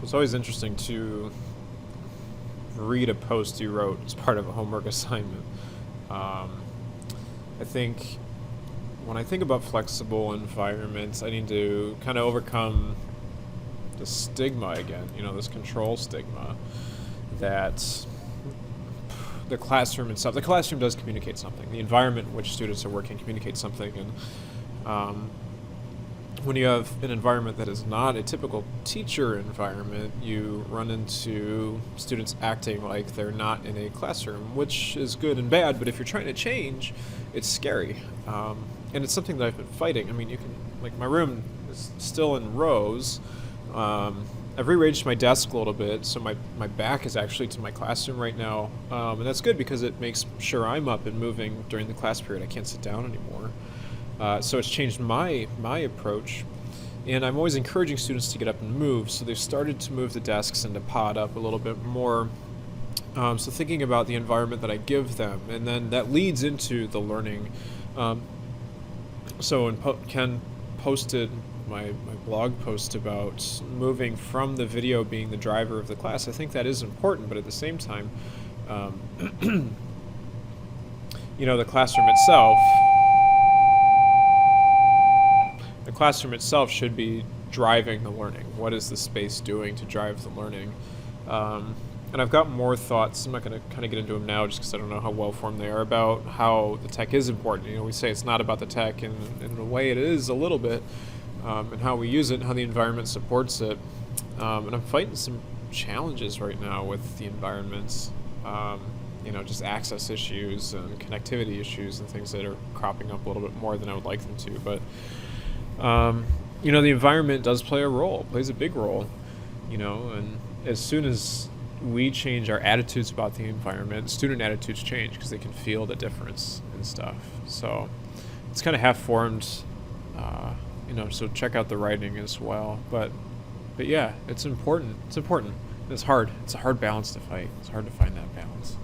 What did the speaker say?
So it's always interesting to read a post you wrote as part of a homework assignment. Um, I think when I think about flexible environments, I need to kind of overcome the stigma again, this control stigma that the classroom itself, the classroom does communicate something. The environment in which students are working communicates something. And when you have an environment that is not a typical teacher environment, you run into students acting like they're not in a classroom, which is good and bad, but if you're trying to change, it's scary. And it's something that I've been fighting. I mean, my room is still in rows. I've rearranged my desk a little bit, so my back is actually to my classroom right now. And that's good because it makes sure I'm up and moving during the class period. I can't sit down anymore. So it's changed my approach, and I'm always encouraging students to get up and move. So they've started to move the desks and to pod up a little bit more. So thinking about the environment that I give them, and then that leads into the learning. So when Ken posted my blog post about moving from the video being the driver of the class, I think that is important, but at the same time, the classroom itself should be driving the learning. What is the space doing to drive the learning? And I've got more thoughts. I'm not going to kind of get into them now just because I don't know how well-formed they are about how the tech is important. We say it's not about the tech, and in a way it is a little bit, and how we use it and how the environment supports it. And I'm fighting some challenges right now with the environments, just access issues and connectivity issues and things that are cropping up a little bit more than I would like them to. But, the environment does play a role, plays a big role, and as soon as we change our attitudes about the environment, student attitudes change because they can feel the difference and stuff. So it's kind of half-formed, so check out the writing as well. But yeah, it's important. It's important. It's hard. It's a hard balance to fight. It's hard to find that balance.